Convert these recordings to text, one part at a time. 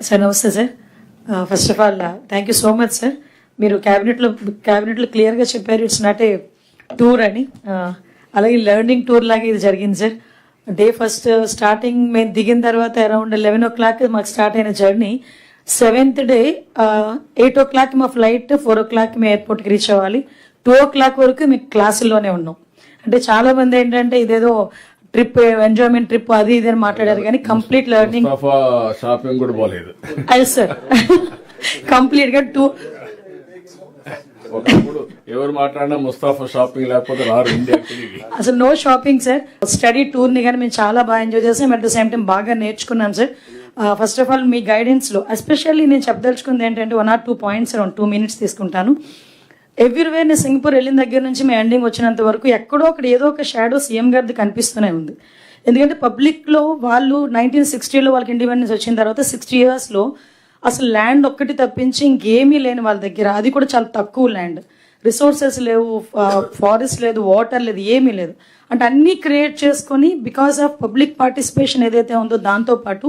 Sir నమస్తే sir. First of all thank you so much sir. మీరు క్యాబినెట్లో క్లియర్గా చెప్పారు ఇట్స్ నాట్ ఏ టూర్ అని. అలాగే లెర్నింగ్ టూర్ లాగా ఇది జరిగింది సార్. డే ఫస్ట్ స్టార్టింగ్ మేము దిగిన తర్వాత అరౌండ్ 11 o'clock మాకు స్టార్ట్ అయిన జర్నీ. 7th డే 8 o'clock మా ఫ్లైట్, 4 o'clock మేము ఎయిర్పోర్ట్కి రీచ్ అవ్వాలి. 2 o'clock వరకు మేము క్లాసుల్లోనే ఉన్నాం. అంటే చాలా మంది ఏంటంటే ఇదేదో ట్రిప్, ఎంజాయ్మెంట్ ట్రిప్ అది ఇది అని మాట్లాడారు కానీ కంప్లీట్ లెర్నింగ్. షాపింగ్ కూడా పోలేదు అది సార్. కంప్లీట్ గా ఎవరు మాట్లాడినా ముస్తాఫా షాపింగ్ లేకపోతే రారు ఇండియాకి. అసలు no shopping sir. Study tour ని కానీ మేము చాలా బాగా ఎంజాయ్ చేసాం. అట్ ద సేమ్ టైం బాగా నేర్చుకున్నాం sir. First of all me guidance లో ఎస్పెషల్లీ నేను చెప్పదలుచుకుంది ఏంటంటే 1 or 2 points అరౌండ్ 2 minutes తీసుకుంటాను. ఎవ్రీవేర్ నేను సింగపూర్ వెళ్ళిన దగ్గర నుంచి మేము ఎండింగ్ వచ్చినంత వరకు ఎక్కడో అక్కడ ఏదో ఒక షాడో సీఎం గారిది కనిపిస్తూనే ఉంది. ఎందుకంటే పబ్లిక్లో వాళ్ళు 1960లో వాళ్ళకి ఇండిపెండెన్స్ వచ్చిన తర్వాత 60 yearsలో అసలు ల్యాండ్ ఒక్కటి తప్పించి ఇంకేమీ లేని వాళ్ళ దగ్గర, అది కూడా చాలా తక్కువ ల్యాండ్, రిసోర్సెస్ లేవు, ఫారెస్ట్ లేదు, వాటర్ లేదు, ఏమీ లేదు. అంటే అన్నీ క్రియేట్ చేసుకొని బికాస్ ఆఫ్ పబ్లిక్ పార్టిసిపేషన్ ఏదైతే ఉందో దాంతోపాటు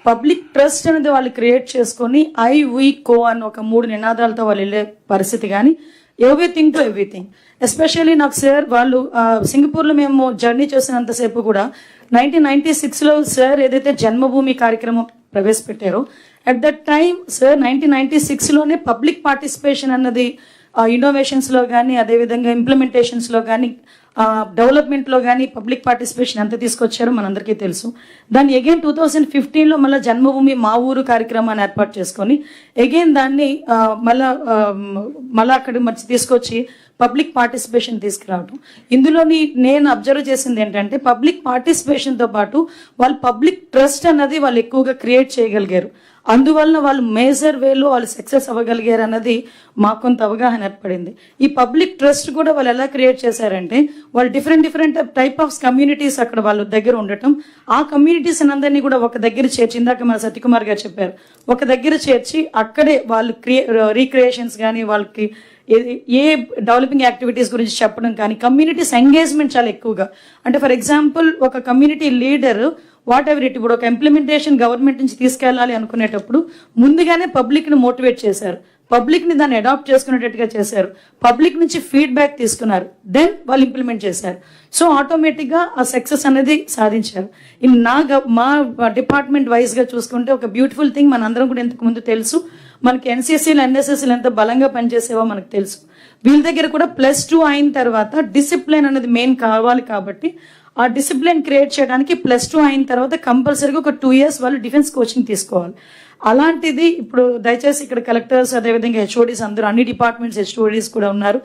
పబ్లిక్ ట్రస్ట్ అనేది వాళ్ళు క్రియేట్ చేసుకొని ఐ వీ కో అని ఒక 3 నినాదాలతో వాళ్ళు వెళ్ళే పరిస్థితి. కానీ ఎవ్రీథింగ్ టు ఎవ్రీథింగ్. ఎస్పెషల్లీ నాకు సార్ వాళ్ళు సింగపూర్లో మేము జర్నీ చేసినంతసేపు కూడా 1996లో సార్ ఏదైతే జన్మభూమి కార్యక్రమం ప్రవేశపెట్టారో అట్ దట్ టైం సార్ 1996లోనే పబ్లిక్ పార్టిసిపేషన్ అన్నది ఇన్నోవేషన్స్లో కానీ అదేవిధంగా ఇంప్లిమెంటేషన్స్లో కానీ డెవలప్మెంట్లో కానీ పబ్లిక్ పార్టిసిపేషన్ ఎంత తీసుకొచ్చారో మనందరికీ తెలుసు. దాన్ని అగైన్ 2015లో మళ్ళీ జన్మభూమి మా ఊరు కార్యక్రమాన్ని ఏర్పాటు చేసుకొని అగైన్ దాన్ని మళ్ళీ అక్కడ మంచి తీసుకొచ్చి పబ్లిక్ పార్టిసిపేషన్ తీసుకురావడం. ఇందులోని నేను అబ్జర్వ్ చేసింది ఏంటంటే పబ్లిక్ పార్టిసిపేషన్తో పాటు వాళ్ళు పబ్లిక్ ట్రస్ట్ అన్నది వాళ్ళు ఎక్కువగా క్రియేట్ చేయగలిగారు. అందువలన వాళ్ళు మేజర్ వేలో వాళ్ళు సక్సెస్ అవ్వగలిగారు అన్నది మాకు కొంత అవగాహన ఏర్పడింది. ఈ పబ్లిక్ ట్రస్ట్ కూడా వాళ్ళు ఎలా క్రియేట్ చేశారంటే వాళ్ళు డిఫరెంట్ టైప్ ఆఫ్ కమ్యూనిటీస్ అక్కడ వాళ్ళ దగ్గర ఉండటం, ఆ కమ్యూనిటీస్ అందరినీ కూడా ఒక దగ్గర చేర్చి, ఇందాక మన సత్యకుమార్ గారు చెప్పారు, ఒక దగ్గర చేర్చి అక్కడే వాళ్ళు రీక్రియేషన్స్ కానీ వాళ్ళకి ఏ డెవలపింగ్ యాక్టివిటీస్ గురించి చెప్పడం కానీ కమ్యూనిటీస్ ఎంగేజ్మెంట్ చాలా ఎక్కువగా. అంటే ఫర్ ఎగ్జాంపుల్ ఒక community leader what ever it, ఇప్పుడు ఒక ఇంప్లిమెంటేషన్ గవర్నమెంట్ నుంచి తీసుకెళ్లాలి అనుకునేటప్పుడు ముందుగానే పబ్లిక్ని మోటివేట్ చేశారు, పబ్లిక్ని దాన్ని అడాప్ట్ చేసుకునేటట్టుగా చేశారు, పబ్లిక్ నుంచి ఫీడ్బ్యాక్ తీసుకున్నారు, దెన్ వాళ్ళు ఇంప్లిమెంట్ చేశారు. సో ఆటోమేటిక్గా ఆ సక్సెస్ అనేది సాధించారు. మా డిపార్ట్మెంట్ వైజ్గా చూసుకుంటే ఒక బ్యూటిఫుల్ థింగ్ మనందరం కూడా ఇంతకు ముందు తెలుసు, మనకి ఎన్సీసీలు ఎన్ఎస్ఎస్లు ఎంత బలంగా పనిచేసేవో మనకు తెలుసు. వీళ్ళ దగ్గర కూడా +2 అయిన తర్వాత డిసిప్లిన్ అనేది మెయిన్ కావాలి. కాబట్టి ఆ డిసిప్లిన్ క్రియేట్ చేయడానికి +2 అయిన తర్వాత కంపల్సరీగా ఒక 2 years వాళ్ళు డిఫెన్స్ కోచింగ్ తీసుకోవాలి. అలాంటిది ఇప్పుడు దయచేసి ఇక్కడ కలెక్టర్స్ అదేవిధంగా హెచ్ఓడీస్ అందరూ అన్ని డిపార్ట్మెంట్స్ హెచ్ఓడీస్ కూడా ఉన్నారు.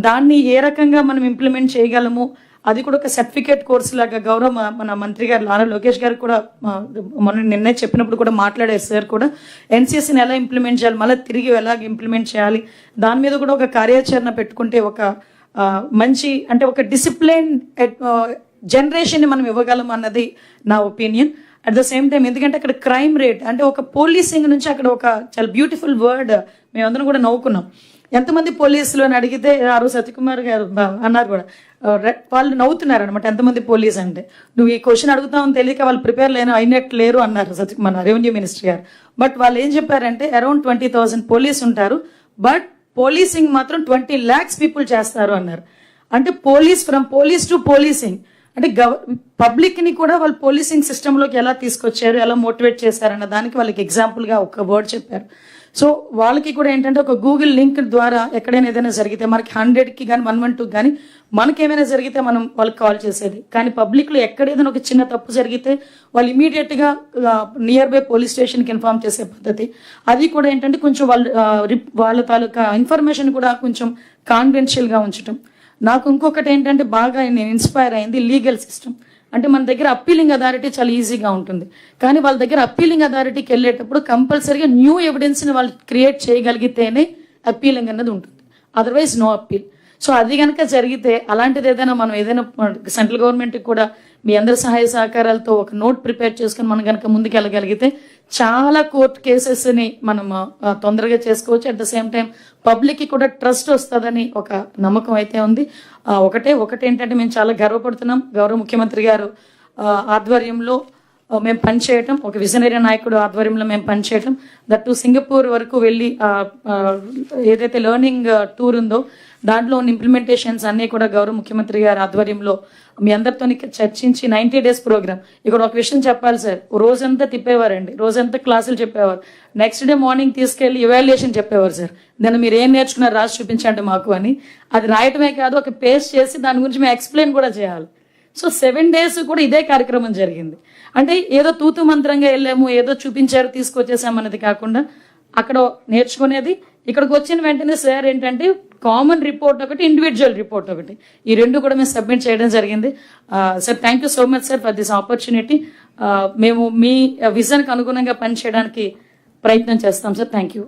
దాన్ని ఏ రకంగా మనం ఇంప్లిమెంట్ చేయగలము అది కూడా ఒక సర్టిఫికేట్ కోర్సు లాగా మన మంత్రి గారు నారా లోకేష్ గారు కూడా నిన్నే చెప్పినప్పుడు కూడా మాట్లాడారు సార్ కూడా ఎన్సీసీని ఎలా ఇంప్లిమెంట్ చేయాలి, మళ్ళీ తిరిగి ఎలా ఇంప్లిమెంట్ చేయాలి, దాని మీద కూడా ఒక కార్యాచరణ పెట్టుకుంటే ఒక మంచి అంటే ఒక డిసిప్లిన్ జనరేషన్ని మనం ఇవ్వగలం అన్నది నా opinion. At the same time ఎందుకంటే అక్కడ క్రైమ్ రేట్ అంటే ఒక పోలీసింగ్ నుంచి అక్కడ ఒక చాలా బ్యూటిఫుల్ వర్డ్ మేమందరం కూడా నవ్వుకున్నాం. ఎంతమంది పోలీసులు అని అడిగితే ఆ రోజు సత్యకుమార్ గారు అన్నారు కూడా, వాళ్ళు నవ్వుతున్నారు అనమాట ఎంతమంది పోలీస్ అంటే. నువ్వు ఈ క్వశ్చన్ అడుగుతావని తెలియక వాళ్ళు ప్రిపేర్ అయినట్టు లేరు అన్నారు మన రెవెన్యూ మినిస్టర్ గారు. బట్ వాళ్ళు ఏం చెప్పారంటే అరౌండ్ 20,000 పోలీస్ ఉంటారు, బట్ పోలీసింగ్ మాత్రం 20 lakhs పీపుల్ చేస్తారు అన్నారు. అంటే ఫ్రమ్ పోలీస్ టు పోలీసింగ్ అంటే పబ్లిక్ని కూడా వాళ్ళు పోలీసింగ్ సిస్టంలోకి ఎలా తీసుకొచ్చారు, ఎలా మోటివేట్ చేశారన్న దానికి వాళ్ళకి ఎగ్జాంపుల్గా ఒక వర్డ్ చెప్పారు. సో వాళ్ళకి కూడా ఏంటంటే ఒక గూగుల్ లింక్ ద్వారా ఎక్కడైనా ఏదైనా జరిగితే మనకి 100కి కానీ 112 కానీ మనకేమైనా జరిగితే మనం వాళ్ళకి కాల్ చేసేది. కానీ పబ్లిక్లో ఎక్కడ ఏదైనా ఒక చిన్న తప్పు జరిగితే వాళ్ళు ఇమీడియట్గా నియర్ బై పోలీస్ స్టేషన్కి ఇన్ఫార్మ్ చేసే పద్ధతి, అది కూడా ఏంటంటే కొంచెం వాళ్ళ తాలూకా ఇన్ఫర్మేషన్ కూడా కొంచెం కాన్ఫిడెన్షియల్గా ఉంచడం. నాకు ఇంకొకటి ఏంటంటే బాగా నేను ఇన్స్పైర్ అయింది లీగల్ సిస్టమ్. అంటే మన దగ్గర అప్పీలింగ్ అథారిటీ చాలా ఈజీగా ఉంటుంది, కానీ వాళ్ళ దగ్గర అప్పీలింగ్ అథారిటీకి వెళ్ళేటప్పుడు కంపల్సరీగా న్యూ ఎవిడెన్స్ని వాళ్ళు క్రియేట్ చేయగలిగితేనే అప్పీలింగ్ అన్నది ఉంటుంది, అదర్వైజ్ నో అప్పీల్. సో అది కనుక జరిగితే అలాంటిది ఏదైనా మనం ఏదైనా సెంట్రల్ గవర్నమెంట్కి కూడా మీ అందరి సహాయ సహకారాలతో ఒక నోట్ ప్రిపేర్ చేసుకుని మనం కనుక ముందుకు వెళ్ళగలిగితే చాలా కోర్టు కేసెస్ని మనం తొందరగా చేసుకోవచ్చు. అట్ ద సేమ్ టైం పబ్లిక్కి కూడా ట్రస్ట్ వస్తుందని ఒక నమ్మకం అయితే ఉంది. ఒకటి ఏంటంటే మేము చాలా గర్వపడుతున్నాం, గౌరవ ముఖ్యమంత్రి గారు ఆధ్వర్యంలో మేము పనిచేయటం, ఒక విజనరీ నాయకుడు ఆధ్వర్యంలో మేము పనిచేయటం, దట్టు సింగపూర్ వరకు వెళ్ళి ఏదైతే లెర్నింగ్ టూర్ ఉందో దాంట్లో ఉన్న ఇంప్లిమెంటేషన్స్ అన్నీ కూడా గౌరవ ముఖ్యమంత్రి గారి ఆధ్వర్యంలో మీ అందరితో చర్చించి 90 days ప్రోగ్రామ్. ఇక్కడ ఒక విషయం చెప్పాలి సార్, రోజంతా తిప్పేవారండి, రోజంతా క్లాసులు చెప్పేవారు, నెక్స్ట్ డే మార్నింగ్ తీసుకెళ్లి ఇవాల్యుయేషన్ చెప్పేవారు సార్. దాన్ని మీరు ఏం నేర్చుకున్నారు రాసి చూపించండి మాకు అని. అది రాయటమే కాదు, ఒక పేస్ట్ చేసి దాని గురించి మేము ఎక్స్ప్లెయిన్ కూడా చేయాలి. సో 7 days కూడా ఇదే కార్యక్రమం జరిగింది. అంటే ఏదో తూతు మంత్రంగా వెళ్ళాము, ఏదో చూపించారు తీసుకొచ్చేసామన్నది కాకుండా అక్కడ నేర్చుకునేది, ఇక్కడికి వచ్చిన వెంటనే సార్ ఏంటంటే కామన్ రిపోర్ట్ ఒకటి, ఇండివిజువల్ రిపోర్ట్ ఒకటి, ఈ రెండు కూడా మేము సబ్మిట్ చేయడం జరిగింది. Sir thank you so much sir for this opportunity. మేము మీ విజన్కి అనుగుణంగా పనిచేయడానికి ప్రయత్నం చేస్తాం సార్. Thank you.